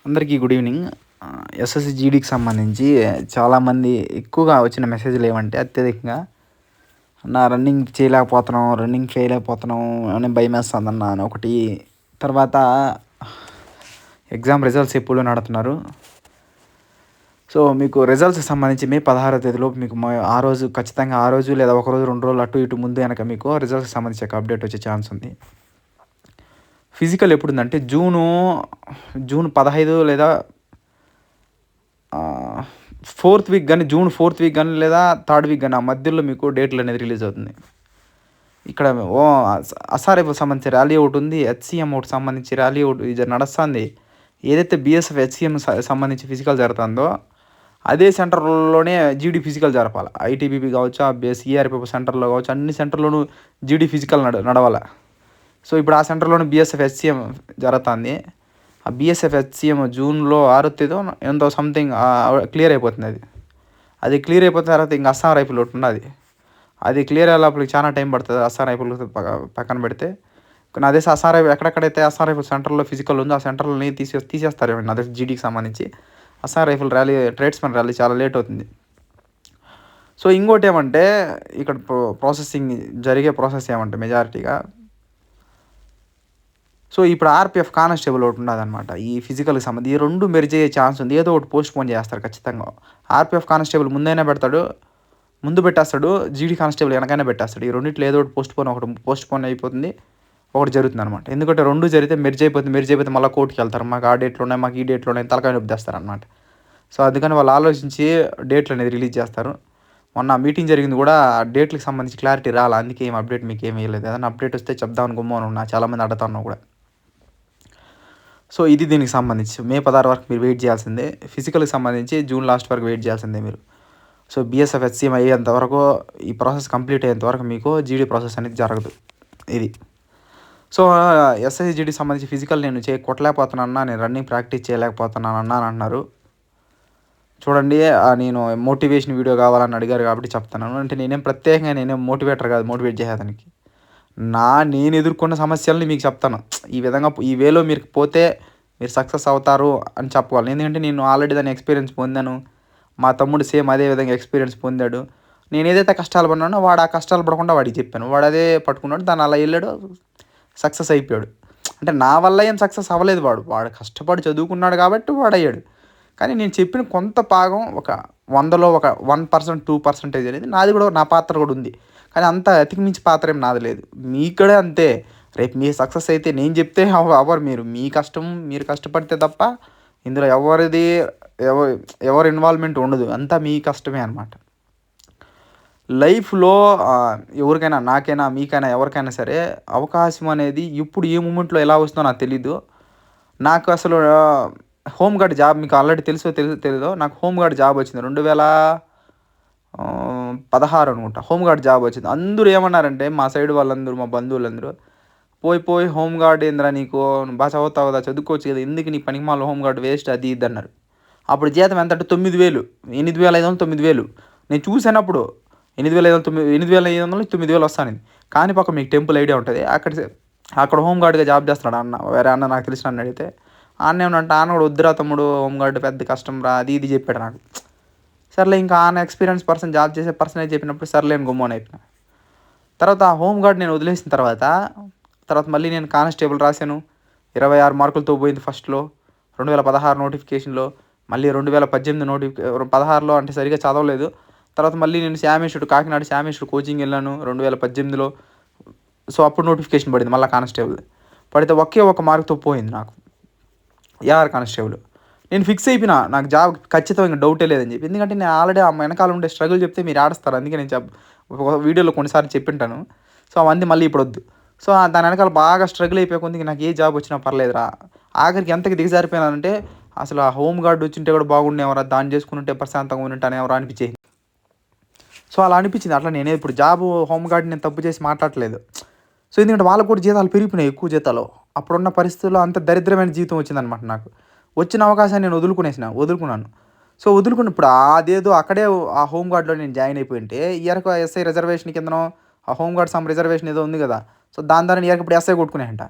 అందరికీ good evening. SSC జీడీకి సంబంధించి చాలామంది ఎక్కువగా వచ్చిన మెసేజ్‌లు ఏమంటే అత్యధికంగా రన్నింగ్ చేయలేకపోతున్నాం, రన్నింగ్ చేయలేకపోతున్నాం అని భయమేస్తుందన్న అని ఒకటి. తర్వాత ఎగ్జామ్ రిజల్ట్స్ ఎప్పుడు నడుతున్నారు. సో మీకు రిజల్ట్స్‌కి సంబంధించి మే 16వ తేదీలోపు మీకు ఆ రోజు ఖచ్చితంగా ఆ రోజు లేదా ఒక రోజు 2 రోజులు అటు ఇటు ముందు వెనక మీకు రిజల్ట్స్‌కి సంబంధించి ఒక అప్డేట్ వచ్చే ఛాన్స్ ఉంది. ఫిజికల్ ఎప్పుడుందంటే జూన్ 15 లేదా 4th వీక్ కానీ జూన్ 4th వీక్ కానీ లేదా 3rd వీక్ కానీ ఆ మధ్యలో మీకు డేట్లు అనేది రిలీజ్ అవుతుంది. ఇక్కడ ఎస్ఆర్ఎఫ్కి సంబంధించి ర్యాలీ ఒకటి ఉంది, హెచ్సిఎం ఒకటి సంబంధించి ర్యాలీ ఒకటి ఇది నడుస్తుంది. ఏదైతే బిఎస్ఎఫ్ హెచ్సిఎం సంబంధించి ఫిజికల్ జరుగుతుందో అదే సెంటర్లోనే జీడీ ఫిజికల్ జరపాలి. ఐటీబీపీ కావచ్చు, సిఆర్పిఎఫ్ సెంటర్లో కావచ్చు, అన్ని సెంటర్లోనూ జీడీ ఫిజికల్ నడవాలి. సో ఇప్పుడు ఆ సెంటర్లోనే బిఎస్ఎఫ్ హెచ్సిఎం జరుగుతుంది. ఆ బిఎస్ఎఫ్ హెచ్సిఎం జూన్లో 6వ తేదీ ఎంతో సంథింగ్ క్లియర్ అయిపోతుంది. అది క్లియర్ అయిపోయిన తర్వాత ఇంకా అస్సాం రైఫిల్ ఒకటి ఉన్నది. అది క్లియర్ అయ్యేలోపలికి చాలా టైం పడుతుంది. అస్సాం రైఫిల్ పక్కన పెడితే కానీ అదే అస్సాం రైఫిల్ ఎక్కడెక్కడైతే అస్సాం రైఫిల్ సెంటర్లో ఫిజికల్ ఉందో ఆ సెంటర్లని తీసేస్తారు. అదే జీడీకి సంబంధించి Assam rifle rally, tradesmen rally చాలా లేట్ అవుతుంది. సో ఇంకోటి ఏమంటే ఇక్కడ ప్రాసెసింగ్ జరిగే ప్రాసెస్ ఏమంటే మెజారిటీగా సో ఇప్పుడు ఆర్పిఎఫ్ కానిస్టేబుల్ ఒకటి ఉన్నదన్నమాట. ఈ ఫిజికల్కి సంబంధించి ఈ రెండు మెర్జ్ అయ్యే ఛాన్స్ ఉంది. ఏదో ఒకటి పోస్ట్ పోన్ చేస్తారు ఖచ్చితంగా. ఆర్పిఎఫ్ కానిస్టేబుల్ ముందు పెట్టేస్తాడు, జీడీ కానిస్టేబుల్ వెనకైనా పెట్టేస్తాడు. ఈ రెండిట్లో ఏదో ఒకటి ఒకటి పోస్ట్ పోన్ అయిపోతుంది, ఒకటి జరుగుతుంది అనమాట. ఎందుకంటే రెండు జరిగితే మెర్జ్ అయిపోతే మళ్ళీ కోర్టుకి వెళ్తారు. మాకు ఆ డేట్లు ఉన్నాయి, మాకు ఈ డేట్లు ఉన్నాయి, తలకాయ నొప్పి తెస్తారు అనమాట. సో అందుకని వాళ్ళు ఆలోచించి డేట్లు అనేది రిలీజ్ చేస్తారు. మొన్న మీటింగ్ జరిగింది కూడా డేట్లకు సంబంధించి క్లారిటీ రాలా, అందుకే ఏం అప్డేట్ మీకు ఏమీ లేదు. ఏదైనా అప్డేట్ వస్తే చెప్దామని గుమ్మని ఉన్నా, చాలామంది అడుగుతా కూడా. సో ఇది దీనికి సంబంధించి మే 16 వరకు మీరు వెయిట్ చేయాల్సిందే. ఫిజికల్కి సంబంధించి జూన్ లాస్ట్ వరకు వెయిట్ చేయాల్సిందే మీరు. సో బిఎస్ఎఫ్ హెచ్సిఎం అయ్యేంత వరకు, ఈ ప్రాసెస్ కంప్లీట్ అయ్యేంత వరకు మీకు జీడీ ప్రాసెస్ అనేది జరగదు. ఇది సో ఎస్ఎస్సి జీడీకి సంబంధించి ఫిజికల్ నేను కొట్టలేకపోతున్నానన్నా, నేను రన్నింగ్ ప్రాక్టీస్ చేయలేకపోతున్నానన్నా అని అంటున్నారు. చూడండి, నేను మోటివేషన్ వీడియో కావాలని అడిగారు కాబట్టి చెప్తున్నాను. అంటే నేనేం మోటివేటర్ కాదు, మోటివేట్ చేసేదానికి. నేను ఎదుర్కొన్న సమస్యల్ని మీకు చెప్తాను. ఈ విధంగా ఈ వేలో మీరు పోతే మీరు సక్సెస్ అవుతారు అని చెప్పుకోవాలి. ఎందుకంటే నేను ఆల్రెడీ దాన్ని ఎక్స్పీరియన్స్ పొందాను. మా తమ్ముడు సేమ్ అదే విధంగా ఎక్స్పీరియన్స్ పొందాడు. నేను ఏదైతే కష్టాలు పడినానో వాడు ఆ కష్టాలు పడకుండా వాడికి చెప్పాను. వాడు అదే పట్టుకున్నాడు, దాన్ని అలా వెళ్ళాడు, సక్సెస్ అయిపోయాడు. అంటే నా వల్ల ఏం సక్సెస్ అవ్వలేదు, వాడు కష్టపడి చదువుకున్నాడు కాబట్టి వాడు అయ్యాడు. కానీ నేను చెప్పిన కొంత భాగం ఒక 100లో ఒక 1%, 2% అనేది నాది కూడా, నా పాత్ర కూడా ఉంది. కానీ అంత అతికిమించి పాత్ర ఏం నాది లేదు. మీకడే అంతే. రేపు మీ సక్సెస్ అయితే నేను చెప్తే ఎవరు మీ కష్టం మీరు కష్టపడితే తప్ప ఇందులో ఎవరి ఇన్వాల్వ్మెంట్ ఉండదు. అంతా మీ కష్టమే అనమాట. లైఫ్లో ఎవరికైనా, నాకైనా, మీకైనా, ఎవరికైనా సరే అవకాశం అనేది ఇప్పుడు ఏ మూమెంట్లో ఎలా వస్తుందో నాకు తెలీదు. నాకు అసలు హోంగార్డ్ జాబ్ మీకు ఆల్రెడీ తెలీదో నాకు హోంగార్డ్ జాబ్ వచ్చింది 2016 అనుకుంటా. హోంగార్డ్ జాబ్ వచ్చింది. అందరూ ఏమన్నారంటే మా సైడ్ వాళ్ళందరూ, మా బంధువులందరూ పోయి హోంగార్డ్ ఏంద్రా నీకు, బాగా చదువుతావు కదా, చదువుకోవచ్చు కదా, ఎందుకు నీ పనికి మాల హోంగార్డ్ వేస్ట్ అది ఇది అన్నారు. అప్పుడు జీతం ఎంత అంటే 9,000, 8,500, 9,000. నేను చూసానప్పుడు 8,500, 9,000 వస్తాను. కానీ పక్క మీకు టెంపుల్ ఐడియా ఉంటుంది, అక్కడ హోంగార్డ్గా జాబ్ చేస్తున్నాడు అన్న, వేరే అన్న నాకు తెలిసిన అన్న అడిగితే అన్న ఏమనంటే అన్న కూడా వద్దురా తమ్ముడు, హోంగార్డ్ పెద్ద కష్టం రా అది ఇది చెప్పాడు నాకు. సర్లే ఇంకా ఆన్ ఎక్స్పీరియన్స్ పర్సన్, జాబ్ చేసే పర్సన్ చెప్పినప్పుడు సర్లే అని గుమ్మని అయిపోయినా. తర్వాత ఆ హోంగార్డ్ నేను వదిలేసిన తర్వాత మళ్ళీ నేను కానిస్టేబుల్ రాశాను. 26 మార్కులతో పోయింది ఫస్ట్లో 2016 నోటిఫికేషన్లో. మళ్ళీ 2018 16లో అంటే సరిగా చదవలేదు. తర్వాత మళ్ళీ నేను కాకినాడ శ్యామేశ్వరుడు కోచింగ్ వెళ్ళాను 2018లో. సో అప్పుడు నోటిఫికేషన్ పడింది మళ్ళీ కానిస్టేబుల్. పడితే ఒకే ఒక మార్కుతో పోయింది నాకు ఏఆర్ కానిస్టేబుల్. నేను ఫిక్స్ అయిపోయినా నాకు జాబ్ ఖచ్చితంగా డౌటే లేదని చెప్పి. ఎందుకంటే నేను ఆల్రెడీ ఆ వెనకాల ఉండే స్ట్రగుల్ చెప్తే మీరు ఆడస్తారు. అందుకే నేను వీడియోలో కొన్నిసార్లు చెప్పింటాను. సో అవన్నీ మళ్ళీ ఇప్పుడు వద్దు. సో దాని వెనకాల బాగా స్ట్రగుల్ అయిపోయే కొందికి నాకు ఏ జాబ్ వచ్చినా పర్లేదురా. ఆఖరికి ఎంతకి దిగజారిపోయినానంటే అసలు ఆ హోమ్ గార్డ్ వచ్చింటే కూడా బాగుండేవరా, దాన్ని చేసుకుంటే ప్రశాంతంగా ఉంటుంటానేవరా అనిపించేది. సో అలా అనిపించింది. అట్లా నేనే ఇప్పుడు హోమ్ గార్డ్ నేను తప్పు చేసి మాట్లాడలేదు. సో ఎందుకంటే వాళ్ళకు కూడా జీతాలు పెరిగిపోయినాయి, ఎక్కువ జీతాలు. అప్పుడున్న పరిస్థితుల్లో అంత దరిద్రమైన జీవితం వచ్చిందనమాట నాకు. వచ్చిన అవకాశాన్ని నేను వదులుకున్నాను. సో వదులుకున్నప్పుడు అదేదో అక్కడే ఆ హోమ్ గార్డ్లో నేను జాయిన్ అయిపోయింటే ఇయర్కు ఎస్ఐ రిజర్వేషన్ కిందనో ఆ హోమ్ గార్డ్ రిజర్వేషన్ ఏదో ఉంది కదా, సో దాని ద్వారా ఇయర్కి ఇప్పుడు ఎస్ఐ కొట్టుకునేంట.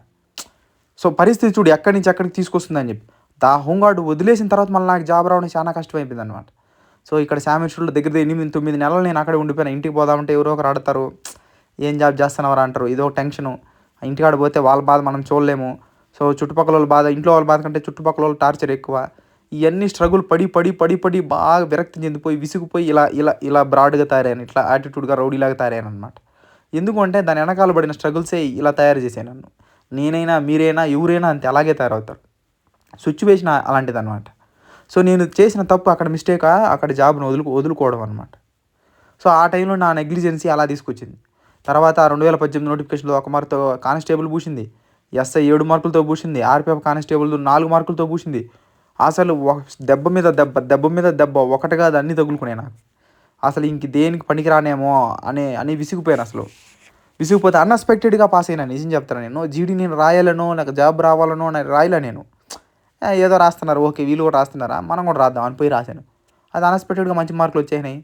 సో పరిస్థితి చూడు ఎక్కడి నుంచి ఎక్కడికి తీసుకొస్తుందని చెప్పి. హోంగార్డ్ వదిలేసిన తర్వాత మళ్ళీ నాకు జాబ్ రావడం చాలా కష్టమైపోయిందనమాట. సో ఇక్కడ శామ్ ఇన్స్టిట్యూట్‌లో దగ్గర దగ్గర 8, 9 నెలలు నేను అక్కడే ఉండిపోయాను. ఇంటికి పోదామంటే ఎవరో ఒకరు అడతారు. "ఏం జాబ్ చేస్తున్నావురా" అంటారు. ఇదో టెన్షను. ఇంటికాడ పోతే వాళ్ళ బాధ మనం చూడలేము. సో చుట్టుపక్కలోళ్ళ బాధ, ఇంట్లో వాళ్ళ బాధ కంటే చుట్టుపక్కలోళ్ళ టార్చర్ ఎక్కువ. ఇయన్నీ స్ట్రగుల్ పడి, పడి, పడి, పడి బాగా విరక్తి చెందిపోయి, విసిగిపోయి ఇలా ఇలా ఇలా బ్రాడ్‌గా తయారయ్యాను. ఇట్లా యాటిట్యూడ్‌గా రౌడీలాగా తయారయ్యాననమాట. ఎందుకు అంటే దాని వెనకాల పడిన స్ట్రగుల్సే ఇలా తయారు చేశాయి నన్ను. నేనైనా, మీరైనా, ఎవరైనా అంతే అలాగే తయారవుతారు. సిట్యుయేషన్ అలాంటిదనమాట. సో నేను చేసిన తప్పు అక్కడ మిస్టేకా అక్కడ జాబ్‌ని వదులుకోవడం అనమాట. సో ఆ టైంలో నా నెగ్లిజెన్సీ అలా తీసుకొచ్చింది. తర్వాత 2018 నోటిఫికేషన్‌లో 1 మార్క్‌తో కానిస్టేబుల్ పూసింది. ఎస్ఐ 7 మార్కులతో పూసింది. ఆర్‌పీఎఫ్ కానిస్టేబుల్ 4 మార్కులతో పూసింది. అసలు దెబ్బ మీద దెబ్బ, దెబ్బ మీద దెబ్బ ఒకటి కాదు అన్నీ తగులుకున్నాయి నాకు. అసలు ఇంక దేనికి పనికిరానేమో అని విసిగిపోయానసలు. విసిగిపోతే అన్‌ఎక్స్‌పెక్టెడ్‌గా పాస్ అయినా నిజం చెప్తాను నేను. జీడీ నేను రాయాలనో, నాకు జాబ్ రావాలనో అని రాయలే నేను. ఏదో రాస్తున్నారు. ఓకే. వీళ్ళు కూడా రాస్తున్నారా? మనం కూడా రాద్దాం అని పోయి రాశాను. అది అన్‌ఎక్స్‌పెక్టెడ్‌గా మంచి మార్కులు వచ్చేసినాయి.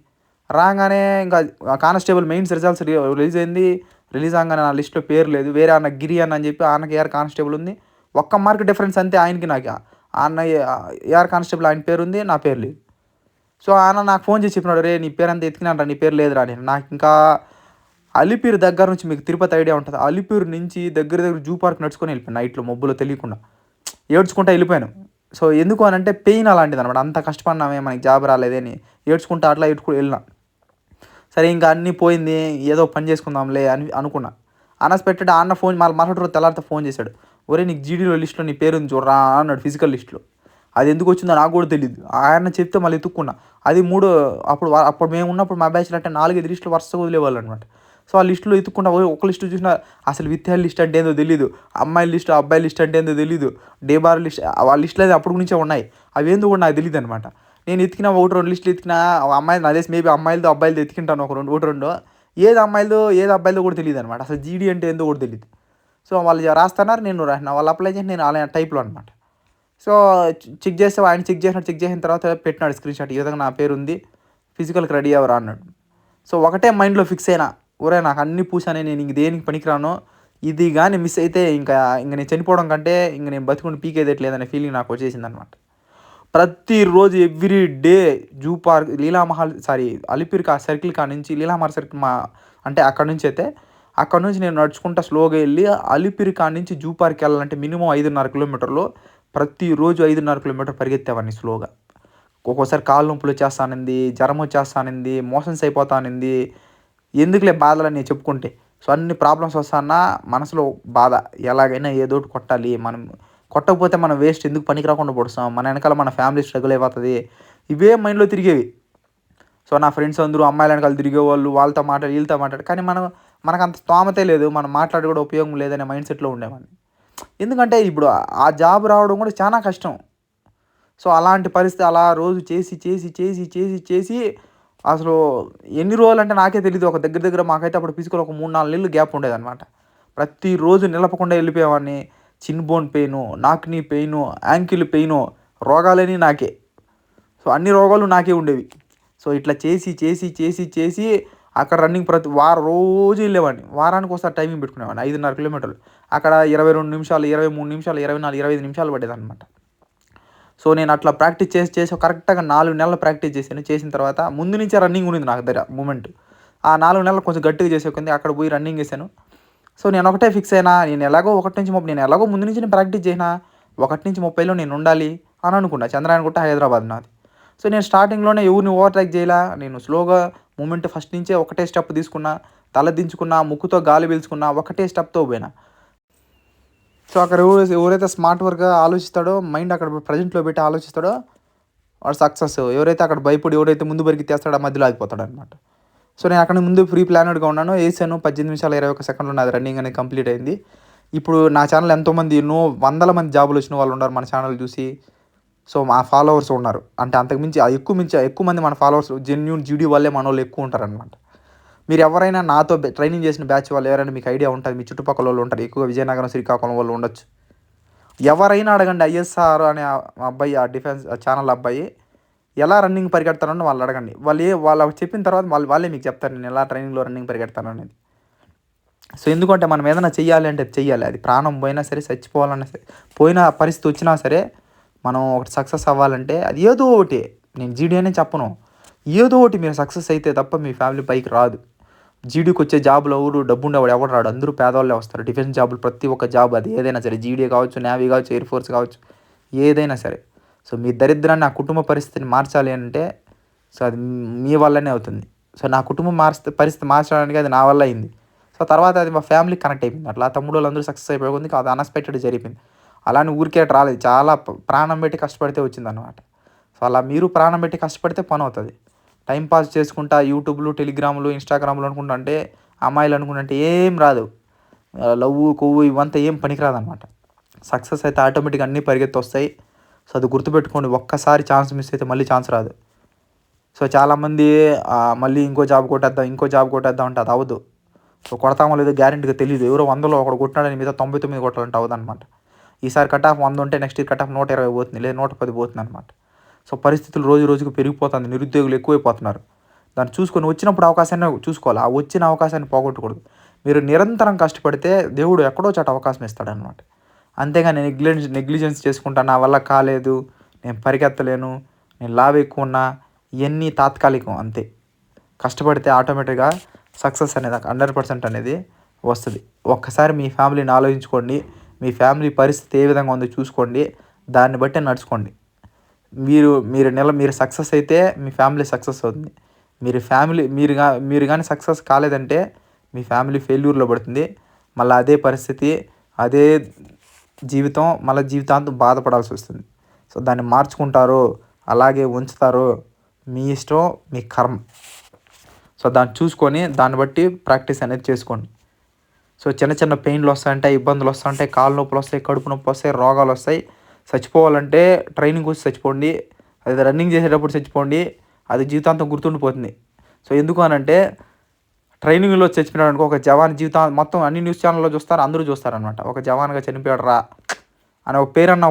రాంగానే ఇంకా కానిస్టేబుల్ మెయిన్స్ రిజల్ట్స్ రిలీజ్ అయింది. రిలీజ్ అవ్వంగానే నా లిస్ట్‌లో పేరు లేదు. వేరే అన్న గిరి అన్న అని చెప్పి ఆ అన్నకి ఏఆర్ కానిస్టేబుల్ ఉంది. ఒక్క మార్క్ డిఫరెన్స్ అంతే ఆయనకి నాకు. ఆ అన్న ఏఆర్ కానిస్టేబుల్ ఆయన పేరుంది. నా పేరు లేదు. సో ఆ అన్న నాకు ఫోన్ చేసి చెప్పినాడు. "రేయ్ నీ పేరంతా ఎతికినానురా నీ పేరు లేదురా" అని. నాకు ఇంకా అలిపిరి దగ్గర నుంచి మీకు తిరుపతి ఐడియా ఉంటది. అలిపిరి నుంచి దగ్గర దగ్గర జూ పార్క్ నడుచుకొని వెళ్ళిపోయాను నైట్‌లో మబ్బులో తెలియకుండా. ఏడ్చుకుంటా వెళ్ళిపోయాను. సో ఎందుకు అనంటే పెయిన్ అలాంటిదనమాట. అంత కష్టపడినామే మనకి జాబ్ రాలేదే అని ఏడ్చుకుంటా అట్లా వెళ్ళిన. సరే ఇంకా అన్నీ పోయింది. ఏదో పని చేసుకుందాంలే అని అనుకున్నా. అన్‌ఎక్స్‌పెక్టెడ్ ఆ అన్న ఫోన్ మరుసటి రోజు తెల్లారితే ఫోన్ చేశాడు. "ఒరేయ్ నీకు జీడీలో లిస్ట్‌లో నీ పేరుంది చూడరా" అన్నాడు ఫిజికల్ లిస్ట్‌లో. అది ఎందుకు వచ్చిందో నాకు కూడా తెలీదు. ఆయన చెప్తే మళ్ళీ ఎతుక్కున్నా. అది అప్పుడు మేము ఉన్నప్పుడు మా బ్యాచ్‌లో అంటే 4, 5 లిస్టులు వరుసగా వదిలేవాళ్ళనమాట. సో ఆ లిస్టులో ఎతుక్కుంటా ఒక లిస్ట్ చూసినా అసలు విత్యాల లిస్ట్ అంటే ఏందో తెలీదు. అమ్మాయిల లిస్ట్, అబ్బాయిల లిస్ట్ అంటే ఏందో తెలీదు. డే బార్ లిస్ట్ వాళ్ళ లిస్టులు అయితే అప్పటి నుంచే ఉన్నాయి. అవేందో కూడా నాకు తెలీదనమాట. నేను ఎతికినా 1, 2 లిస్టులు ఎతికినా అమ్మాయిలు నాకు తెలిసి మేబీ అమ్మాయిలదో, అబ్బాయిలదో ఎతికింటాను ఒక 1, 2 ఏది అమ్మాయిలదో, ఏది అబ్బాయిలదో కూడా తెలీదనమాట. అసలు జీడీ అంటే ఏందో కూడా తెలీదు. సో వాళ్ళు రాస్తున్నారు, నేను రాసిన. వాళ్ళు అప్లై చేసి నేను అలా టైప్‌లో అనమాట. సో చెక్ చేస్తే ఆయన చెక్ చేసిన తర్వాత పెట్టినాడు స్క్రీన్‌షాట్. ఈ విధంగా నా పేరుంది. ఫిజికల్‌కి రెడీ అవ్వరా అన్నాడు. సో ఒకటే మైండ్‌లో ఫిక్స్ అయినా. ఒరేయ్ నాకు అన్నీ పూసానే నేను ఇంక దేనికి పనికిరాను. ఇది గాని మిస్ అయితే ఇంక నేను చనిపోవడం కంటే ఇంక నేను బతికుండి పీకేదేట్లేదనే ఫీలింగ్ నాకు వచ్చేసిందనమాట. ప్రతిరోజు every day zoo park Alipiri circle కాడ నుంచి లీలామహల్ సర్కిల్ అంటే అక్కడి నుంచి అయితే అక్కడి నుంచి నేను నడుచుకుంటా స్లోగా వెళ్ళి అలిపిరి కాడ నుంచి జూ పార్క్ వెళ్ళాలంటే మినిమం 5.5 కిలోమీటర్లు. ప్రతిరోజు 5.5 కిలోమీటర్లు పరిగెత్తేవాడిని స్లోగా. ఒక్కోసారి కాళ్ళు నొప్పులు వచ్చేస్తానింది, జ్వరం వచ్చేస్తానింది, మోషన్స్ అయిపోతానింది. ఎందుకులే బాధలన్నీ చెప్పుకుంటే. సో అన్ని ప్రాబ్లమ్స్ వస్తాన్నా మనసులో బాధ. ఎలాగైనా ఏదోటి కొట్టాలి. మనం కొట్టకపోతే మనం వేస్ట్ ఎందుకు పనికి రాకుండా పొడుస్తాం. మన వెనకాల మన ఫ్యామిలీ స్ట్రగుల్ అయిపోతది. ఇవే మైండ్‌లో తిరిగేవి. సో నా ఫ్రెండ్స్ అందరూ అమ్మాయిల వెనకాల తిరిగేవాళ్ళు. వాళ్ళతో మాట్లాడి, వీళ్ళతో మాట్లాడి కానీ మనకంత స్తోమతే లేదు. మనం మాట్లాడి కూడా ఉపయోగం లేదనే మైండ్ సెట్‌లో ఉండేవాడిని. ఎందుకంటే ఇప్పుడు ఆ జాబ్ రావడం కూడా చానా కష్టం. సో అలాంటి పరిస్థితి అలా రోజు చేసి అసలు ఎన్ని రోజులంటే నాకే తెలీదు. ఒక దగ్గర దగ్గర మాకైతే అప్పుడు ఫిజికల్ ఒక 3, 4 నెలలు గ్యాప్ ఉండేదనమాట. ప్రతిరోజు నిలపకుండా వెళ్ళిపోయేవాడిని. చిన్ బోన్ పెయిను, నాక్ నీ పెయిను, యాంకిల్ పెయిను రోగాలన్నీ నాకే. సో అన్ని రోగాలు నాకే ఉండేవి. సో ఇట్లా చేసి అక్కడ రన్నింగ్ రోజు వెళ్ళేవాడిని. వారానికి ఒకసారి టైమింగ్ పెట్టుకునేవాడిని 5.5 కిలోమీటర్లు. అక్కడ 22 నిమిషాలు, 23 నిమిషాలు, 24, 25 నిమిషాలు పడేదనమాట. సో నేను అట్లా ప్రాక్టీస్ చేసి కరెక్ట్‌గా 4 నెలలు ప్రాక్టీస్ చేశాను. చేసిన తర్వాత ముందు నుంచే రన్నింగ్ ఉండింది నాకు దగ్గర మూవ్‌మెంట్. ఆ 4 నెలలు కొంచెం గట్టిగా చేసే కొంది అక్కడ పోయి రన్నింగ్ చేశాను. సో నేను ఒకటే ఫిక్స్ అయినా నేను ఎలాగో 1-30 నేను ఎలాగో ముందు నుంచి నేను ప్రాక్టీస్ చేసినా 1-30లో నేను ఉండాలి అని అనుకున్నా. చంద్రాయణగుట్ట హైదరాబాద్ నాది. సో నేను స్టార్టింగ్‌లోనే ఎవరిని ఓవర్‌టేక్ చేయలా. నేను స్లోగా మూవ్‌మెంట్ ఫస్ట్ నుంచే ఒకటే స్టెప్ తీసుకున్నా. తల దించుకున్నా, ముక్కుతో గాలి పీల్చుకున్నా, ఒకటే స్టెప్‌తో పోయినా. సో అక్కడ ఎవరైతే స్మార్ట్ వర్క్‌గా ఆలోచిస్తాడో, మైండ్ అక్కడ ప్రెజెంట్‌లో పెట్టి ఆలోచిస్తాడో వాడు సక్సెస్. ఎవరైతే అక్కడ భయపడి ఎవరైతే ముందు పరిగెత్తేస్తాడో ఆ మధ్యలో ఆగిపోతాడనమాట. సో నేను అక్కడ ముందు ప్రీ ప్లానెడ్‌గా ఉన్నాను. ఏసాను 18 నిమిషాల 21 సెకండ్‌లో నాది రన్నింగ్ అనేది కంప్లీట్ అయింది. ఇప్పుడు నా ఛానల్ ఎంతోమంది ఎన్నో వందల మంది జాబులు వచ్చిన వాళ్ళు ఉన్నారు మన ఛానల్ చూసి. సో మా ఫాలోవర్స్ ఉన్నారు. అంటే అంతకు మించి ఎక్కువ మంది మన ఫాలోవర్స్ జెన్యూన్ జీడీ వాళ్ళే మనోళ్ళు ఎక్కువ ఉంటారనమాట. మీరు ఎవరైనా నాతో ట్రైనింగ్ చేసిన బ్యాచ్ వాళ్ళు ఎవరైనా మీకు ఐడియా ఉంటుంది. మీ చుట్టుపక్కల వాళ్ళు ఉంటారు. ఎక్కువగా విజయనగరం, శ్రీకాకుళం వాళ్ళు ఉండొచ్చు. ఎవరైనా అడగండి ఐఎస్ఆర్ అనే అబ్బాయి ఆ డిఫెన్స్ ఛానల్ అబ్బాయి ఎలా రన్నింగ్ పరిగెడతానని వాళ్ళు అడగండి. వాళ్ళు చెప్పిన తర్వాత వాళ్ళే మీకు చెప్తారు నేను ఎలా ట్రైనింగ్‌లో రన్నింగ్ పరిగెడతాను అనేది. సో ఎందుకంటే మనం ఏదైనా చెయ్యాలి అంటే చెయ్యాలి. అది ప్రాణం పోయినా సరే, చచ్చిపోవాలన్నా సరే, పోయిన పరిస్థితి వచ్చినా సరే మనం ఒకటి సక్సెస్ అవ్వాలంటే అది ఏదో ఒకటి, నేను జీడీ అనే చెప్పను. ఏదో ఒకటి మీరు సక్సెస్ అయితే తప్ప మీ ఫ్యామిలీ పైకి రాదు. జీడీకి వచ్చే జాబ్‌లో డబ్బుండేవాడు ఎవడు రాడు. అందరూ పేదోళ్ళే వస్తారు. డిఫెన్స్ జాబులు ప్రతి ఒక్క జాబ్ అది ఏదైనా సరే జీడీ కావచ్చు, నేవీ కావచ్చు, ఎయిర్ ఫోర్స్ కావచ్చు, ఏదైనా సరే. సో, మీ దరిద్రాన్ని, ఆ కుటుంబ పరిస్థితిని మార్చాలి అంటే సో, అది మీ వల్లనే అవుతుంది. సో, నా కుటుంబం పరిస్థితి మార్చడానికి అది నా వల్ల అయింది. సో, తర్వాత అది మా ఫ్యామిలీకి కనెక్ట్ అయిపోయింది. అట్లా తమ్ముడోళ్ళందరూ సక్సెస్ అయిపోయే కొద్దీ అది అన్‌ఎక్స్‌పెక్టెడ్ జరిగిపోయింది. అలా అని ఊరికే అట్ట రాలేదు. చాలా ప్రాణం పెట్టి కష్టపడితే వచ్చిందనమాట. సో, అలా మీరు ప్రాణం పెట్టి కష్టపడితే పనవుతది. టైం పాస్ చేసుకుంటా యూట్యూబ్‌లు, టెలిగ్రామ్‌లు, ఇన్‌స్టాగ్రామ్‌లు అనుకుంటుంటే, అమ్మాయిలు అనుకుంటుంటే ఏం రాదు. లవ్వు, కొవ్వు ఇవంతా ఏం పనికిరాదనమాట. సక్సెస్ అయితే ఆటోమేటిక్‌గా అన్నీ పరిగెత్తొస్తాయి. సో, అది గుర్తుపెట్టుకోండి. ఒక్కసారి ఛాన్స్ మిస్ అయితే మళ్ళీ ఛాన్స్ రాదు. సో, చాలామంది మళ్ళీ ఇంకో జాబ్ కొట్టేద్దాం, ఇంకో జాబ్ కొట్టేద్దాం అంటే అది అవ్వదు. సో, కొడతామో లేదో గ్యారంటీగా తెలీదు. ఎవరో 100లో ఒకడు కొట్టినాడని మిగతా 99 కొట్టాలంటే అవ్వదనమాట. ఈసారి కట్ ఆఫ్ 100 ఉంటే నెక్స్ట్ ఇయర్ కట్ ఆఫ్ 120 పోతుంది. లేదా 110 పోతుందనమాట. సో, పరిస్థితులు రోజు రోజుకు పెరిగిపోతుంది. నిరుద్యోగులు ఎక్కువైపోతున్నారు. దాన్ని చూసుకొని వచ్చినప్పుడు అవకాశాన్ని చూసుకోవాలి. ఆ వచ్చిన అవకాశాన్ని పోగొట్టకూడదు. మీరు నిరంతరం కష్టపడితే దేవుడు ఎక్కడో చోట అవకాశం ఇస్తాడనమాట. అంతేగాని నెగ్లిజెన్స్ చేసుకుంటా, నా వల్ల కాలేదు, నేను పరిగెత్తలేను, నేను లావు ఎక్కువున్నా, ఇయన్నీ తాత్కాలికం అంతే. కష్టపడితే ఆటోమేటిక్‌గా సక్సెస్ అనేది 100% అనేది వస్తది. ఒక్కసారి మీ ఫ్యామిలీని ఆలోచించుకోండి. మీ ఫ్యామిలీ పరిస్థితి ఏ విధంగా ఉందో చూసుకోండి. దాన్ని బట్టే నడుచుకోండి. మీరు సక్సెస్ అయితే మీ ఫ్యామిలీ సక్సెస్ అవుతుంది. మీరు గాని సక్సెస్ కాలేదంటే మీ ఫ్యామిలీ ఫెయిల్యూర్‌లో పడుతుంది. మళ్ళా అదే పరిస్థితి, అదే జీవితం, మళ్ళా జీవితాంతం బాధపడాల్సొస్తుంది. సో, దాన్ని మార్చుకుంటారో, అలాగే ఉంచుతారో మీ ఇష్టం, మీ కర్మ. సో, దాన్ని చూసుకొని దాన్ని బట్టి ప్రాక్టీస్ అనేది చేసుకోండి. సో, చిన్న చిన్న పెయిన్‌లు వస్తాయంటాయి, ఇబ్బందులు వస్తుంటాయి, కాళ్ళు నొప్పులు వస్తాయి, కడుపు నొప్పి వస్తాయి, రోగాలు వస్తాయి. చచ్చిపోవాలంటే ట్రైనింగ్‌కి వచ్చి చచ్చిపోండి. అది రన్నింగ్ చేసేటప్పుడు చచ్చిపోండి. అది జీవితాంతం గుర్తుండిపోతుంది. సో, ఎందుకు అనంటే ట్రైనింగ్‌లో చచ్చిపోయినాడనుకో ఒక జవాన్ మొత్తం అన్ని న్యూస్ ఛానెల్‌లో చూస్తారు, అందరూ చూస్తారనమాట. ఒక జవాన్‌గా చనిపోయాడు రా అనే ఒక పేరన్నా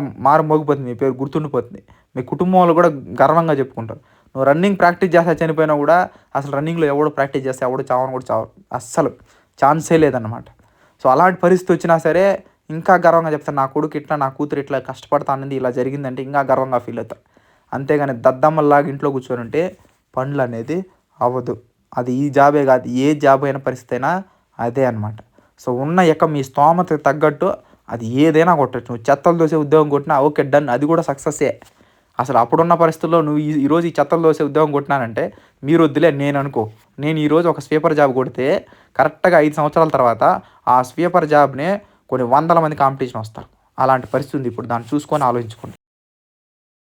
మోగిపోతుంది. మీ పేరు గుర్తుండిపోతుంది. మీ కుటుంబం వాళ్ళు కూడా గర్వంగా చెప్పుకుంటారు. నువ్వు రన్నింగ్ ప్రాక్టీస్ చేస్తా చనిపోయినా కూడా అసలు రన్నింగ్‌లో ఎవడు ప్రాక్టీస్ చేస్తే ఎవడు చావను కూడా చావరు. అస్సలు ఛాన్సే లేదన్నమాట. సో, అలాంటి పరిస్థితి వచ్చినా సరే ఇంకా గర్వంగా చెప్తారు. నా కొడుకు ఇట్లా, నా కూతురు ఇట్లా కష్టపడతా అన్నది ఇలా జరిగిందంటే ఇంకా గర్వంగా ఫీల్ అవుతారు. అంతేగాని దద్దమ్మల్లాగా ఇంట్లో కూర్చొనుంటే పనులనేది అవ్వదు. అది ఈ జాబే కాదు, ఏ జాబ్ అయిన పరిస్థితి అయినా అదే అనమాట. సో, ఉన్న మీ స్తోమతకు తగ్గట్టు అది ఏదైనా కొట్టొచ్చు. నువ్వు చెత్తలు దోసే ఉద్యోగం కొట్టినా ఓకే డన్, అది కూడా సక్సెస్సే. అసలు అప్పుడున్న పరిస్థితుల్లో నువ్వు ఈరోజు ఈ చెత్తలు దోసే ఉద్యోగం కొట్టినానంటే మీరు వద్దులే నేను అనుకో. నేను ఈరోజు ఒక స్వీపర్ జాబ్ కొడితే కరెక్ట్‌గా 5 సంవత్సరాల తర్వాత ఆ స్వీపర్ జాబ్‌నే కొన్ని వందల మంది కాంపిటీషన్ వస్తారు. అలాంటి పరిస్థితి ఉంది ఇప్పుడు. దాన్ని చూసుకొని ఆలోచించుకోండి.